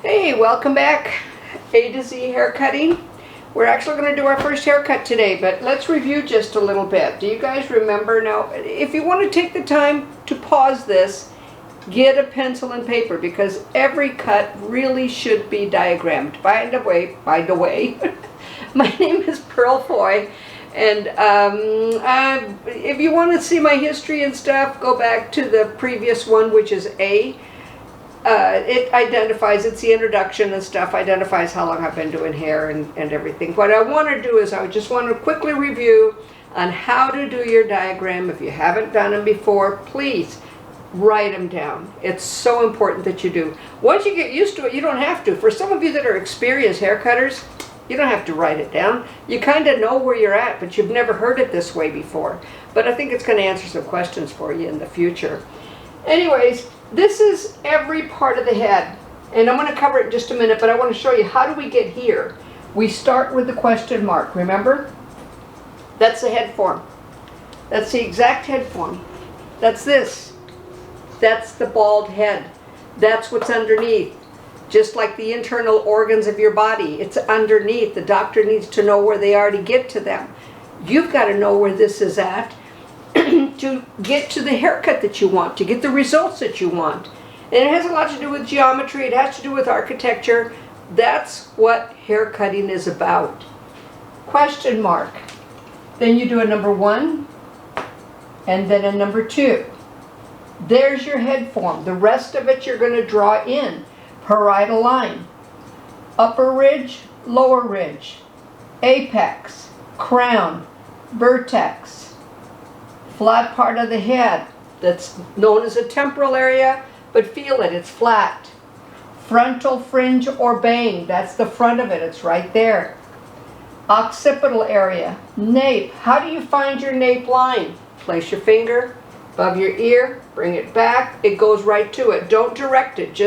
Hey, welcome back. A to Z haircutting. We're actually going to do our first haircut today, but let's review just a little bit. Do you guys remember? Now, if you want to take the time to pause this, get a pencil and paper, because every cut really should be diagrammed. By the way, my name is Pearl Foy, and if you want to see my history and stuff, go back to the previous one, which is A. It identifies, it's the introduction and stuff, identifies how long I've been doing hair and everything. What I want to do is I just want to quickly review on how to do your diagram. If you haven't done them before, please write them down. It's so important that you do. Once you get used to it, you don't have to. For some of you that are experienced hair cutters, you don't have to write it down. You kind of know where you're at, but you've never heard it this way before. But I think it's going to answer some questions for you in the future. Anyways, this is every part of the head, and I'm going to cover it in just a minute, but I want to show you how do we get here. We start with the question mark, remember? That's the head form. That's the exact head form. That's this. That's the bald head. That's what's underneath. Just like the internal organs of your body, it's underneath. The doctor needs to know where they are to get to them. You've got to know where this is at to get to the haircut that you want, to get the results that you want. And it has a lot to do with geometry, it has to do with architecture. That's what haircutting is about. Question mark. Then you do a number 1, and then a number 2. There's your head form. The rest of it you're going to draw in. Parietal line, upper ridge, lower ridge, apex, crown, vertex, flat part of the head that's known as a temporal area, but feel it, it's flat. Frontal fringe or bang, that's the front of it, it's right there. Occipital area, nape. How do you find your nape line? Place your finger above your ear, bring it back, it goes right to it. Don't direct it,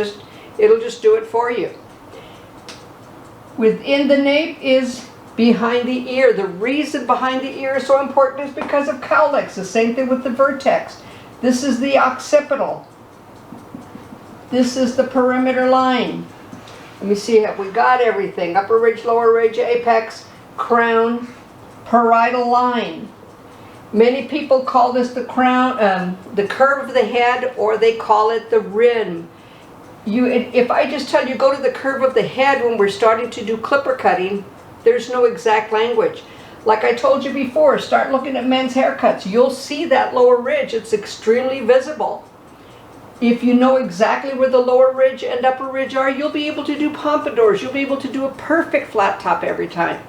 it'll just do it for you. Within the nape is behind the ear. The reason behind the ear is so important is because of cowlicks. The same thing with the vertex. This is the occipital. This is the perimeter line. Let me see, have we got everything? Upper ridge, lower ridge, apex, crown, parietal line. Many people call this the crown, the curve of the head, or they call it the rim. If I just tell you go to the curve of the head when we're starting to do clipper cutting, there's no exact language. Like I told you before, start looking at men's haircuts. You'll see that lower ridge. It's extremely visible. If you know exactly where the lower ridge and upper ridge are, you'll be able to do pompadours. You'll be able to do a perfect flat top every time.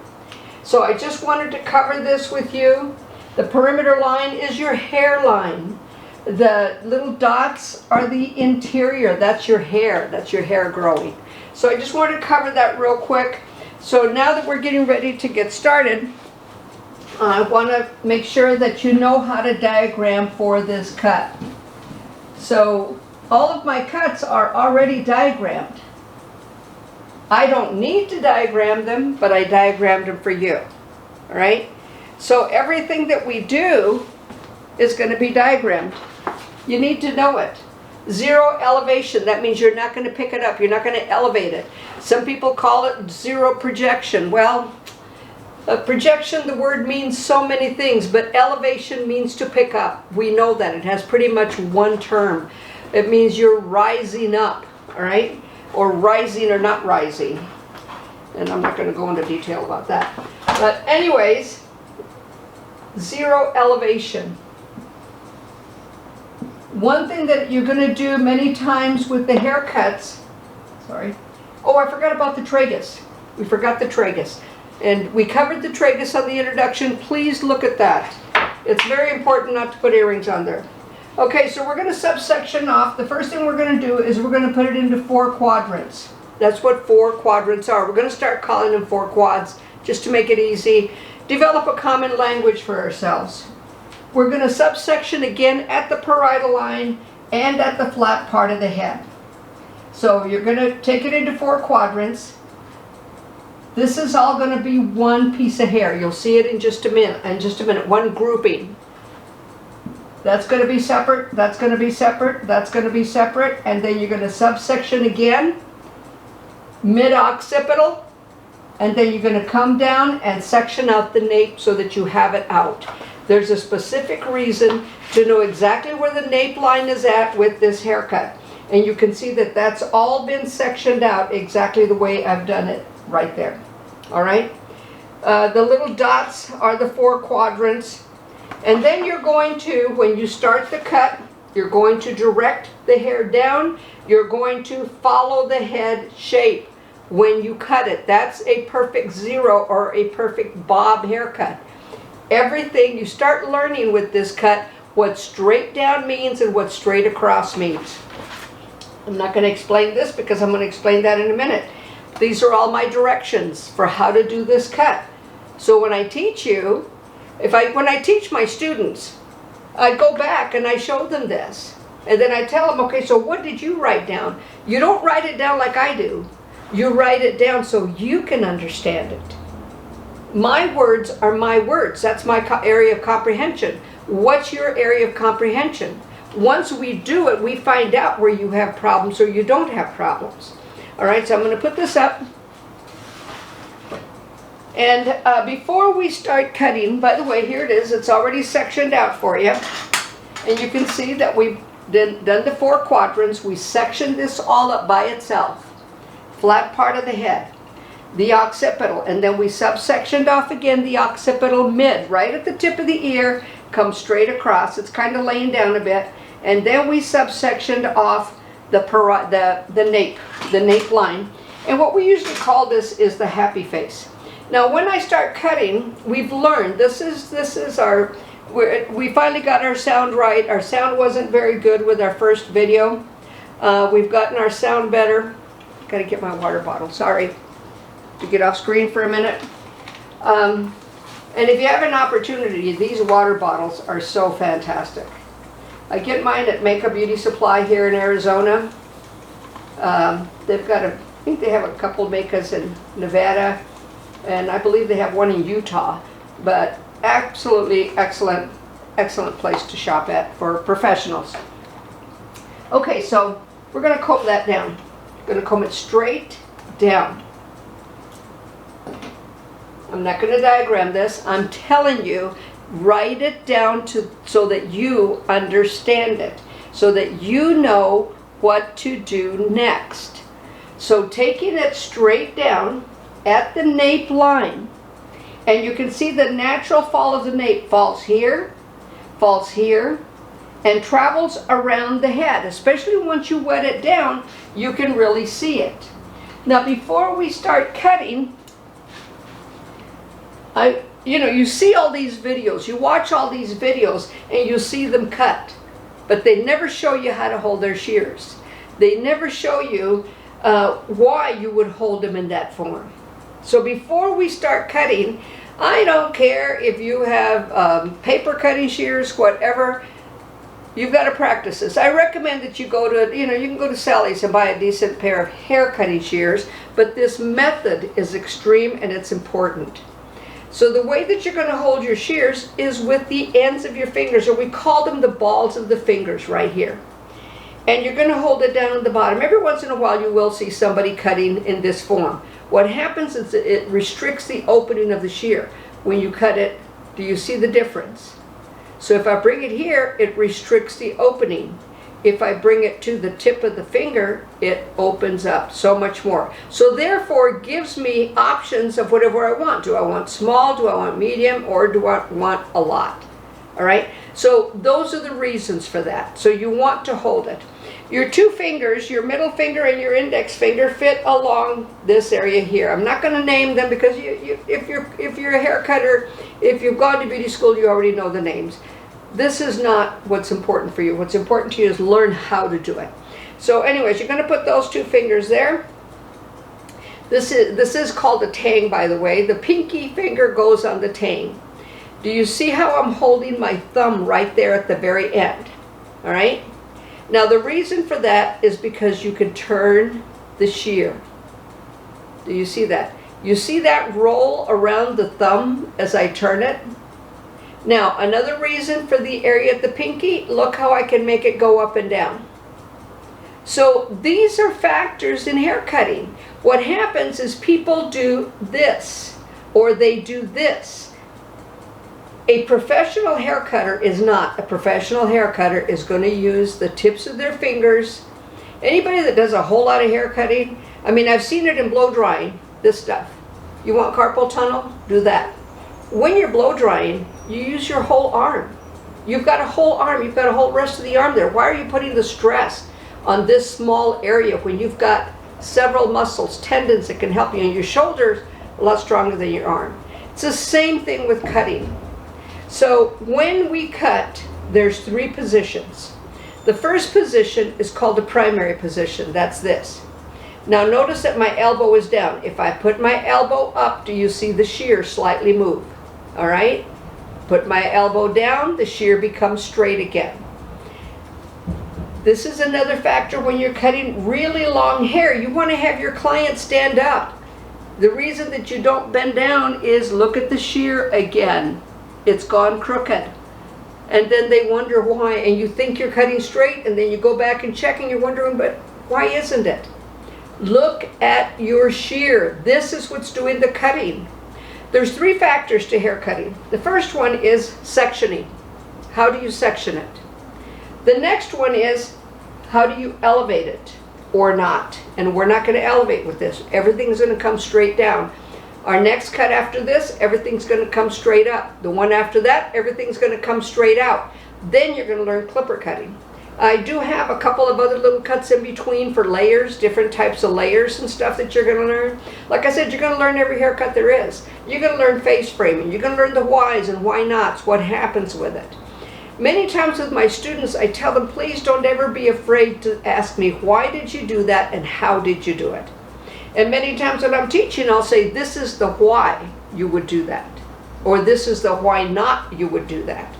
So I just wanted to cover this with you. The perimeter line is your hairline. The little dots are the interior. That's your hair. That's your hair growing. So I just wanted to cover that real quick. So now that we're getting ready to get started, I want to make sure that you know how to diagram for this cut. So all of my cuts are already diagrammed. I don't need to diagram them, but I diagrammed them for you. All right? So everything that we do is going to be diagrammed. You need to know it. Zero elevation, that means you're not going to pick it up. You're not going to elevate it. Some people call it zero projection. Well, a projection, the word means so many things, but elevation means to pick up. We know that. It has pretty much one term. It means you're rising up, all right? Or rising or not rising. And I'm not going to go into detail about that. But anyways, zero elevation. One thing that you're going to do many times with the haircuts, sorry. Oh, I forgot about the tragus. We forgot the tragus. And we covered the tragus on the introduction. Please look at that. It's very important not to put earrings on there. Okay, so we're going to subsection off. The first thing we're going to do is we're going to put it into 4 quadrants. That's what 4 quadrants are. We're going to start calling them 4 quads just to make it easy. Develop a common language for ourselves. We're going to subsection again at the parietal line and at the flat part of the head. So you're going to take it into 4 quadrants. This is all going to be one piece of hair. You'll see it in just a minute. One grouping. That's going to be separate, that's going to be separate, that's going to be separate, and then you're going to subsection again mid-occipital, and then you're going to come down and section out the nape so that you have it out. There's a specific reason to know exactly where the nape line is at with this haircut. And you can see that that's all been sectioned out exactly the way I've done it right there. All right? The little dots are the 4 quadrants. And then you're going to, when you start the cut, you're going to direct the hair down. You're going to follow the head shape when you cut it. That's a perfect 0 or a perfect bob haircut. Everything, you start learning with this cut what straight down means and what straight across means. I'm not going to explain this because I'm going to explain that in a minute. These are all my directions for how to do this cut. So when I teach you, when I teach my students, I go back and I show them this. And then I tell them, okay, so what did you write down? You don't write it down like I do. You write it down so you can understand it. My words are my words. That's my area of comprehension. What's your area of comprehension? Once we do it, we find out where you have problems or you don't have problems. All right, so I'm going to put this up. And before we start cutting, by the way, here it is. It's already sectioned out for you. And you can see that we've done the 4 quadrants. We sectioned this all up by itself. Flat part of the head, the occipital, and then we subsectioned off again the occipital mid, right at the tip of the ear, comes straight across. It's kind of laying down a bit. And then we subsectioned off the nape line. And what we usually call this is the happy face. Now when I start cutting, we've learned, this is our, we finally got our sound right. Our sound wasn't very good with our first video. We've gotten our sound better. Got to get my water bottle, sorry. To get off screen for a minute. And if you have an opportunity, these water bottles are so fantastic. I get mine at Makeup Beauty Supply here in Arizona. They've got I think they have a couple of Makeups in Nevada, and I believe they have one in Utah. But absolutely excellent, excellent place to shop at for professionals. Okay, so we're going to comb that down. We're going to comb it straight down. I'm not going to diagram this. I'm telling you, write it down so that you understand it, so that you know what to do next. So taking it straight down at the nape line, and you can see the natural fall of the nape falls here, and travels around the head. Especially once you wet it down, you can really see it. Now before we start cutting, you see all these videos, you watch all these videos and you see them cut, but they never show you how to hold their shears. They never show you why you would hold them in that form. So before we start cutting, I don't care if you have paper cutting shears, whatever, you've got to practice this. I recommend that you go to, you can go to Sally's and buy a decent pair of hair cutting shears, but this method is extreme and it's important. So the way that you're going to hold your shears is with the ends of your fingers, or we call them the balls of the fingers right here. And you're going to hold it down at the bottom. Every once in a while you will see somebody cutting in this form. What happens is it restricts the opening of the shear. When you cut it, do you see the difference? So if I bring it here, it restricts the opening. If I bring it to the tip of the finger, it opens up so much more. So therefore, it gives me options of whatever I want. Do I want small? Do I want medium? Or do I want a lot? All right? So those are the reasons for that. So you want to hold it. Your 2 fingers, your middle finger and your index finger, fit along this area here. I'm not going to name them because if you're a hair cutter, if you've gone to beauty school, you already know the names. This is not what's important for you. What's important to you is learn how to do it. So anyways, you're going to put those 2 fingers there. This is called a tang, by the way. The pinky finger goes on the tang. Do you see how I'm holding my thumb right there at the very end? All right? Now the reason for that is because you can turn the shear. Do you see that? You see that roll around the thumb as I turn it? Now, another reason for the area at the pinky, look how I can make it go up and down. So these are factors in hair cutting. What happens is people do this or they do this. A professional hair cutter is not. A professional hair cutter is going to use the tips of their fingers. Anybody that does a whole lot of hair cutting, I mean, I've seen it in blow drying, this stuff. You want carpal tunnel? Do that. When you're blow drying, you use your whole arm. You've got a whole arm. You've got a whole rest of the arm there. Why are you putting the stress on this small area when you've got several muscles, tendons that can help you? And your shoulders a lot stronger than your arm. It's the same thing with cutting. So when we cut, there's 3 positions. The first position is called the primary position. That's this. Now notice that my elbow is down. If I put my elbow up, do you see the shear slightly move? All right? Put my elbow down, the shear becomes straight again. This is another factor when you're cutting really long hair. You want to have your client stand up. The reason that you don't bend down is look at the shear again. It's gone crooked. And then they wonder why, and you think you're cutting straight, and then you go back and check and you're wondering, but why isn't it? Look at your shear. This is what's doing the cutting. There's 3 factors to hair cutting. The first one is sectioning. How do you section it? The next one is, how do you elevate it or not? And we're not going to elevate with this. Everything's going to come straight down. Our next cut after this, everything's going to come straight up. The one after that, everything's going to come straight out. Then you're going to learn clipper cutting. I do have a couple of other little cuts in between for layers, different types of layers and stuff that you're going to learn. Like I said, you're going to learn every haircut there is. You're going to learn face framing. You're going to learn the whys and why nots, what happens with it. Many times with my students, I tell them, please don't ever be afraid to ask me, why did you do that and how did you do it? And many times when I'm teaching, I'll say, this is the why you would do that. Or this is the why not you would do that.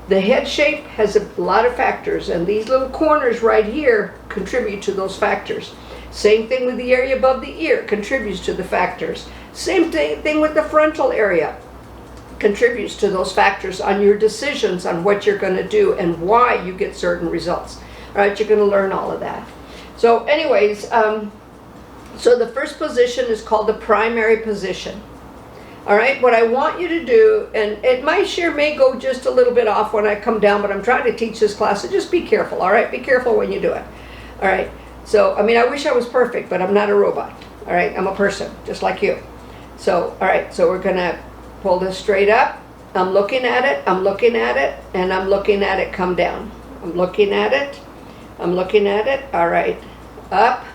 The head shape has a lot of factors, and these little corners right here contribute to those factors. Same thing with the area above the ear, contributes to the factors. Same thing with the frontal area, contributes to those factors on your decisions on what you're going to do and why you get certain results. All right, you're going to learn all of that. So anyways, so the first position is called the primary position. All right, what I want you to do, and my shear may go just a little bit off when I come down, but I'm trying to teach this class, so just be careful, all right? Be careful when you do it. All right, so, I mean, I wish I was perfect, but I'm not a robot. All right, I'm a person, just like you. So, all right, so we're going to pull this straight up. I'm looking at it, I'm looking at it, and I'm looking at it come down. I'm looking at it, I'm looking at it. All right, up,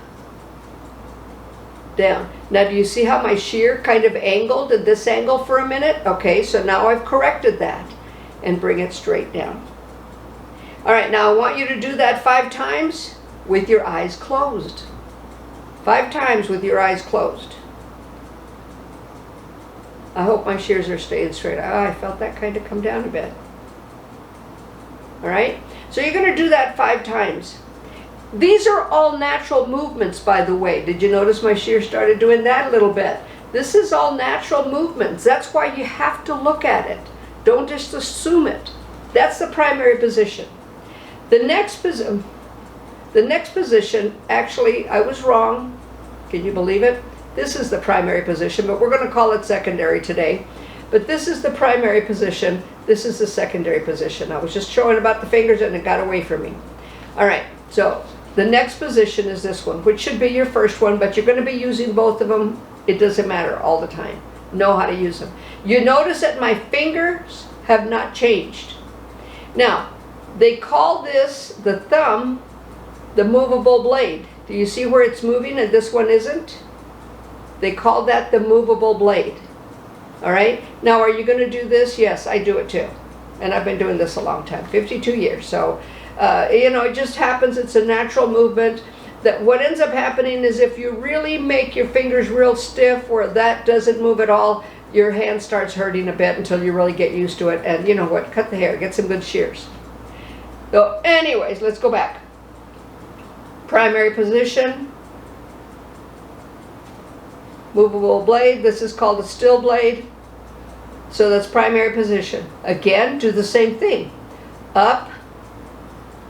down. Now do you see how my shear kind of angled at this angle for a minute? Okay, so now I've corrected that and bring it straight down. All right, now I want you to do that 5 times with your eyes closed. 5 times with your eyes closed. I hope my shears are staying straight. I felt that kind of come down a bit. All right, so you're going to do that 5 times. These are all natural movements, by the way. Did you notice my shear started doing that a little bit? This is all natural movements. That's why you have to look at it. Don't just assume it. That's the primary position. The next position, actually, I was wrong. Can you believe it? This is the primary position, but we're going to call it secondary today. But this is the primary position. This is the secondary position. I was just showing about the fingers and it got away from me. All right, so the next position is this one, which should be your first one, but you're going to be using both of them. It doesn't matter all the time. Know how to use them. You notice that my fingers have not changed. Now, they call this, the thumb, the movable blade. Do you see where it's moving and this one isn't? They call that the movable blade. All right? Now, are you going to do this? Yes, I do it too. And I've been doing this a long time, 52 years. So, you know, it just happens. It's a natural movement. That what ends up happening is if you really make your fingers real stiff where that doesn't move at all, your hand starts hurting a bit until you really get used to it. And you know what? Cut the hair. Get some good shears. So anyways, let's go back. Primary position. Movable blade. This is called a still blade. So that's primary position. Again, do the same thing. Up,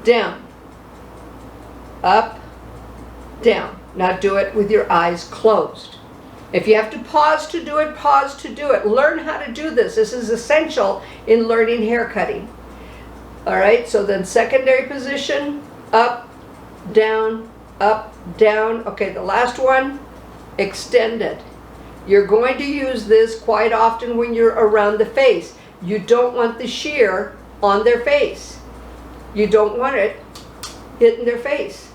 down, up, down. Now do it with your eyes closed. If you have to pause to do it, pause to do it. Learn how to do this. This is essential in learning hair cutting. All right, so then secondary position, up, down, up, down. Okay, the last one, extended. You're going to use this quite often when you're around the face. You don't want the shear on their face. You don't want it hitting their face.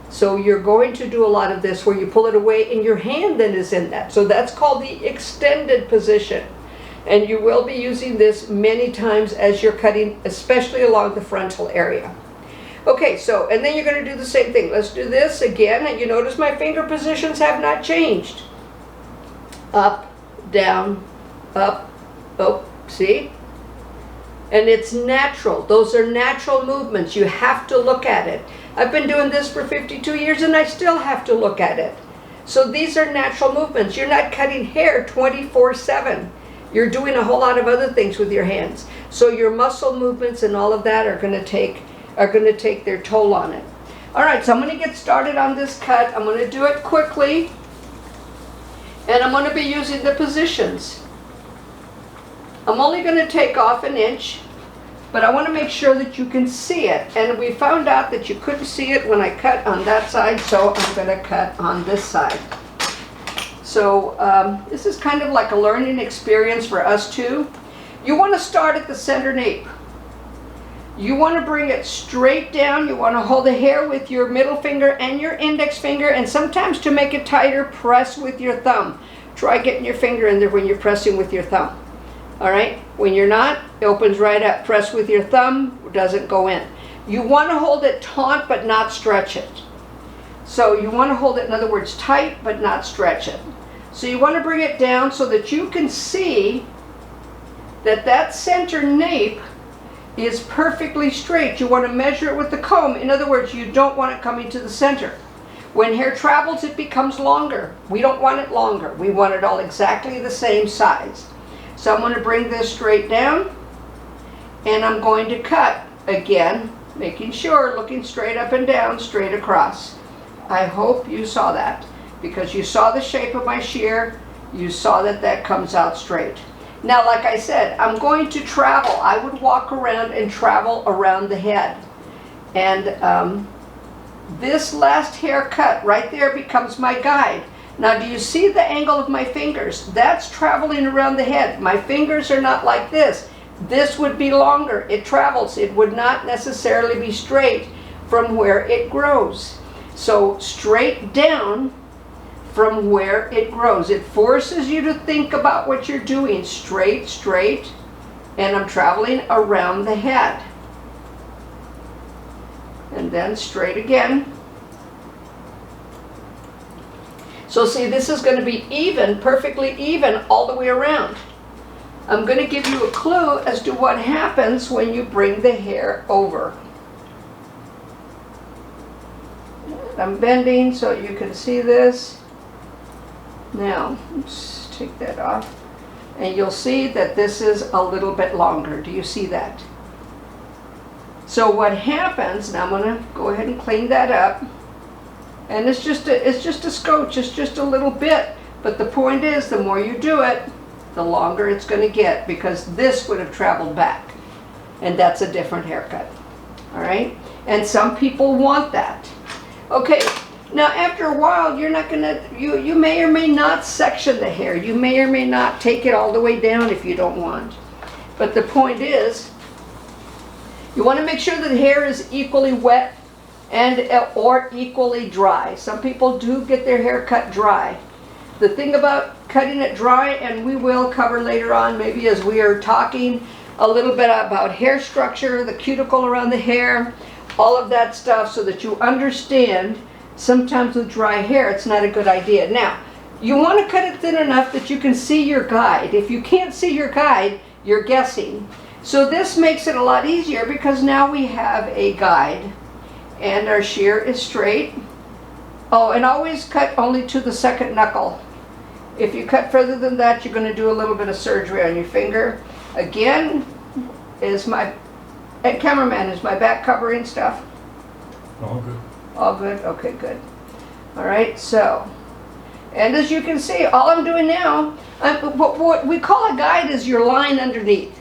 So you're going to do a lot of this where you pull it away and your hand then is in that. So that's called the extended position. And you will be using this many times as you're cutting, especially along the frontal area. Okay, so, and then you're going to do the same thing. Let's do this again. And you notice my finger positions have not changed. Up, down, up, oh, see? And it's natural. Those are natural movements. You have to look at it. I've been doing this for 52 years and I still have to look at it. So these are natural movements. You're not cutting hair 24/7. You're doing a whole lot of other things with your hands. So your muscle movements and all of that are going to take their toll on it. All right, so I'm going to get started on this cut. I'm going to do it quickly. And I'm going to be using the positions. I'm only going to take off an inch, but I want to make sure that you can see it. And we found out that you couldn't see it when I cut on that side, so I'm going to cut on this side. So this is kind of like a learning experience for us too. You want to start at the center nape. You want to bring it straight down. You want to hold the hair with your middle finger and your index finger, and sometimes to make it tighter, press with your thumb. Try getting your finger in there when you're pressing with your thumb. All right? When you're not, it opens right up. Press with your thumb, doesn't go in. You want to hold it taut but not stretch it. So you want to hold it, in other words, tight but not stretch it. So you want to bring it down so that you can see that that center nape is perfectly straight. You want to measure it with the comb. In other words, you don't want it coming to the center. When hair travels, it becomes longer. We don't want it longer. We want it all exactly the same size. So I'm going to bring this straight down, and I'm going to cut again, making sure, looking straight up and down, straight across. I hope you saw that, because you saw the shape of my shear. You saw that that comes out straight. Now, like I said, I'm going to travel. I would walk around and travel around the head. And this last haircut right there becomes my guide. Now, do you see the angle of my fingers? That's traveling around the head. My fingers are not like this. This would be longer. It travels. It would not necessarily be straight from where it grows. So straight down from where it grows. It forces you to think about what you're doing. Straight, straight, and I'm traveling around the head. And then straight again. So see, this is going to be even, perfectly even all the way around. I'm going to give you a clue as to what happens when you bring the hair over. I'm bending so you can see this. Now, let's take that off. And you'll see that this is a little bit longer. Do you see that? So what happens, now I'm going to go ahead and clean that up. And it's just a scotch, it's just a little bit. But the point is, the more you do it, the longer it's going to get, because this would have traveled back. And that's a different haircut. All right? And some people want that. Okay. Now, after a while, you're not going to, you may or may not section the hair. You may or may not take it all the way down if you don't want. But the point is, you want to make sure that the hair is equally wet and or equally dry. Some people do get their hair cut dry. The thing about cutting it dry, and we will cover later on, maybe as we are talking a little bit about hair structure, the cuticle around the hair, all of that stuff, so that you understand. Sometimes with dry hair, it's not a good idea. Now, you want to cut it thin enough that you can see your guide. If you can't see your guide, you're guessing. So this makes it a lot easier, because now we have a guide and our shear is straight. Oh, and always cut only to the second knuckle. If you cut further than that, you're going to do a little bit of surgery on your finger. Again, is my cameraman, is my back covering stuff? All good. All good? Okay, good. All right, so, and as you can see, all I'm doing now, what we call a guide is your line underneath.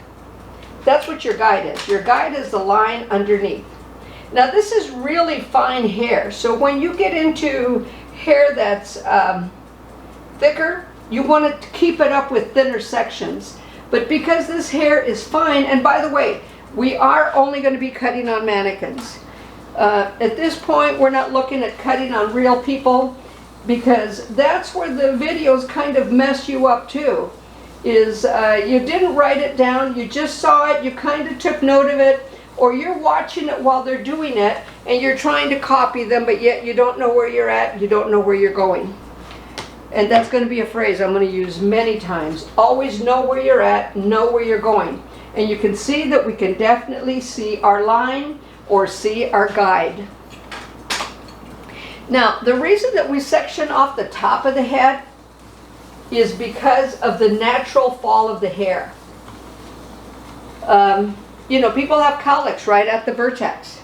That's what your guide is. Your guide is the line underneath. Now this is really fine hair, so when you get into hair that's thicker, you want to keep it up with thinner sections. But because this hair is fine, and by the way, we are only going to be cutting on mannequins. At this point, we're not looking at cutting on real people, because that's where the videos kind of mess you up too. Is you didn't write it down, you just saw it, you kind of took note of it, or you're watching it while they're doing it, and you're trying to copy them, but yet you don't know where you're at, you don't know where you're going. And that's going to be a phrase I'm going to use many times. Always know where you're at, know where you're going. And you can see that we can definitely see our line or see our guide. Now, the reason that we section off the top of the head is because of the natural fall of the hair. You know, people have cowlicks right at the vertex.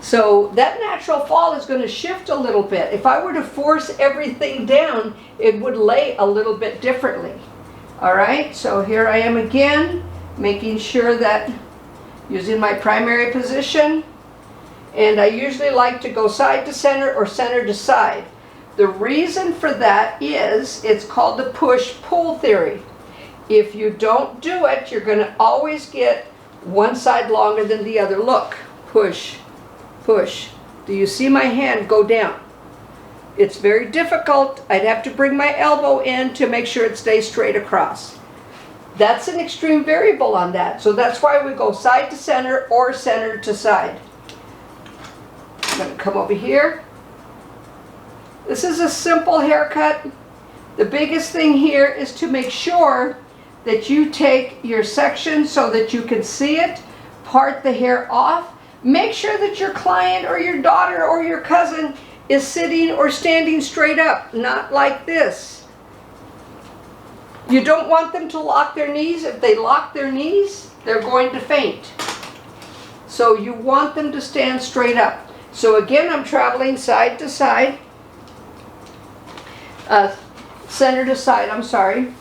So that natural fall is going to shift a little bit. If I were to force everything down, it would lay a little bit differently. All right, so here I am again, making sure that using my primary position, and I usually like to go side to center or center to side. The reason for that is it's called the push-pull theory. If you don't do it, you're going to always get one side longer than the other. Look, push, push. Do you see my hand go down? It's very difficult. I'd have to bring my elbow in to make sure it stays straight across. That's an extreme variable on that. So that's why we go side to center or center to side. I'm going to come over here. This is a simple haircut. The biggest thing here is to make sure that you take your section so that you can see it, part the hair off. Make sure that your client or your daughter or your cousin is sitting or standing straight up, not like this. You don't want them to lock their knees. If they lock their knees, they're going to faint. So you want them to stand straight up. So again, I'm traveling side to side, center to side, I'm sorry.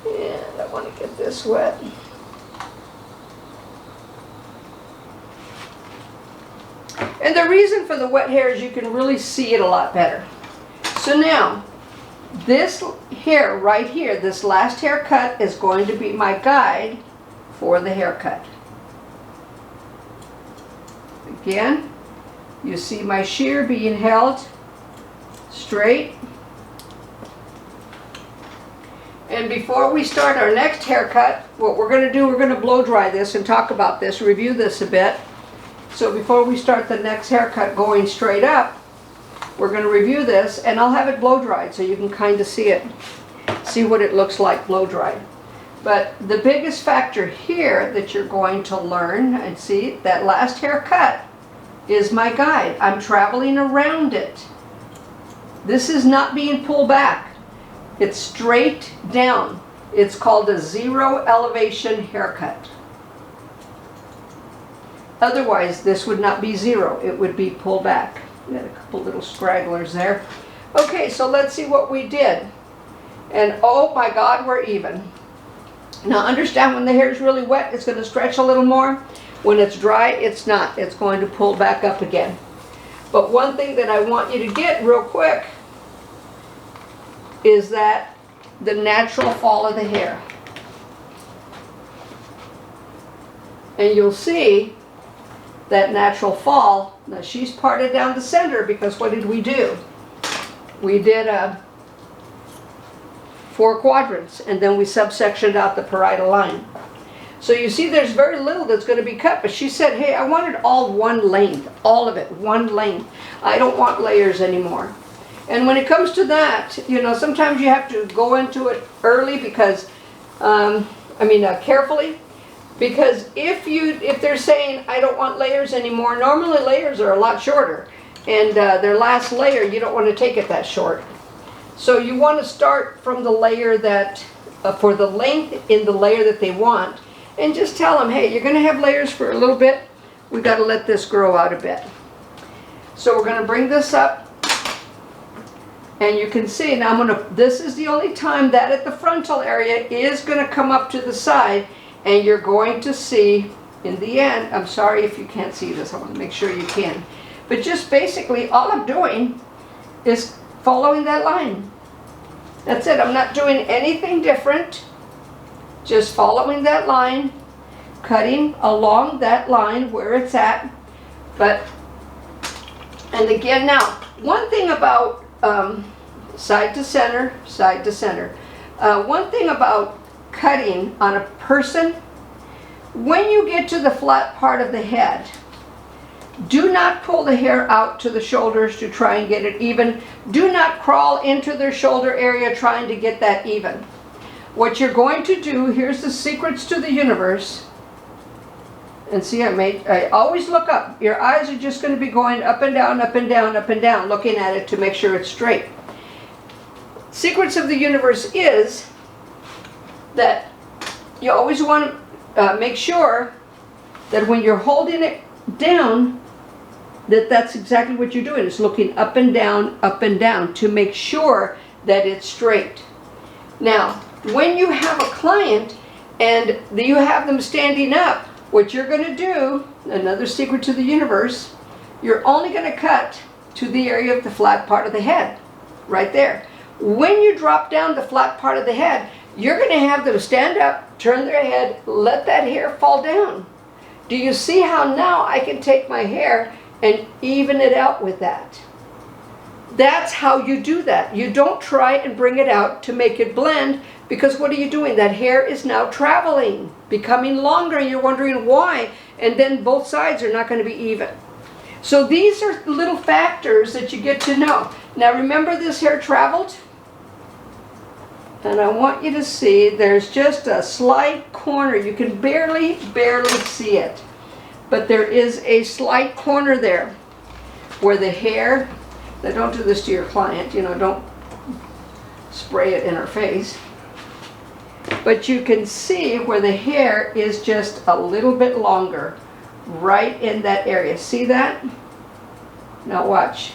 And I want to get this wet. And the reason for the wet hair is you can really see it a lot better. So now, this hair right here, this last haircut is going to be my guide for the haircut. Again, you see my shear being held straight. And before we start our next haircut, what we're going to do, we're going to blow dry this and talk about this, review this a bit. So before we start the next haircut going straight up, we're going to review this, and I'll have it blow dried so you can kind of see it, see what it looks like blow dried. But the biggest factor here that you're going to learn, and see, that last haircut is my guide. I'm traveling around it. This is not being pulled back. It's straight down. It's called a zero elevation haircut. Otherwise, this would not be zero. It would be pulled back. We got a couple little stragglers there. Okay, so let's see what we did. And oh my God, we're even. Now understand, when the hair is really wet, it's going to stretch a little more. When it's dry, it's not. It's going to pull back up again. But one thing that I want you to get real quick is that the natural fall of the hair. And you'll see that natural fall. Now she's parted down the center because what did we do? We did 4 quadrants, and then we subsectioned out the parietal line. So you see there's very little that's going to be cut, but she said, hey, I want it all one length, all of it, one length. I don't want layers anymore. And when it comes to that, you know, sometimes you have to go into it early because, carefully. Because if they're saying, I don't want layers anymore, normally layers are a lot shorter. And their last layer, you don't want to take it that short. So you want to start from the layer that, for the length in the layer that they want. And just tell them, hey, you're going to have layers for a little bit, we got to let this grow out a bit. So we're going to bring this up. And you can see now this is the only time that at the frontal area is going to come up to the side, and you're going to see in the end, I'm sorry if you can't see this, I want to make sure you can. But just basically all I'm doing is following that line. That's it. I'm not doing anything different. Just following that line, cutting along that line where it's at. And again now, one thing about side to center, side to center. One thing about cutting on a person, when you get to the flat part of the head, do not pull the hair out to the shoulders to try and get it even. Do not crawl into their shoulder area trying to get that even. What you're going to do, here's the secrets to the universe. And see, I always look up. Your eyes are just going to be going up and down, up and down, up and down, looking at it to make sure it's straight. Secrets of the universe is that you always want to make sure that when you're holding it down, that's exactly what you're doing. It's looking up and down to make sure that it's straight. Now, when you have a client and you have them standing up, what you're going to do, another secret to the universe, you're only going to cut to the area of the flat part of the head, right there. When you drop down the flat part of the head, you're going to have them stand up, turn their head, let that hair fall down. Do you see how now I can take my hair and even it out with that? That's how you do that. You don't try and bring it out to make it blend, because what are you doing? That hair is now traveling, becoming longer, and you're wondering why, and then both sides are not going to be even. So these are little factors that you get to know. Now remember, this hair traveled, and I want you to see there's just a slight corner. You can barely see it, but there is a slight corner there where the hair, now don't do this to your client, don't spray it in her face. But you can see where the hair is just a little bit longer, right in that area. See that? Now watch.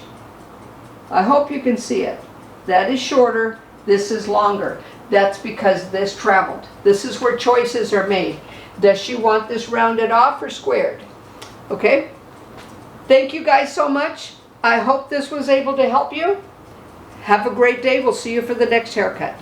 I hope you can see it. That is shorter, this is longer. That's because this traveled. This is where choices are made. Does she want this rounded off or squared? Okay? Thank you guys so much. I hope this was able to help you. Have a great day. We'll see you for the next haircut.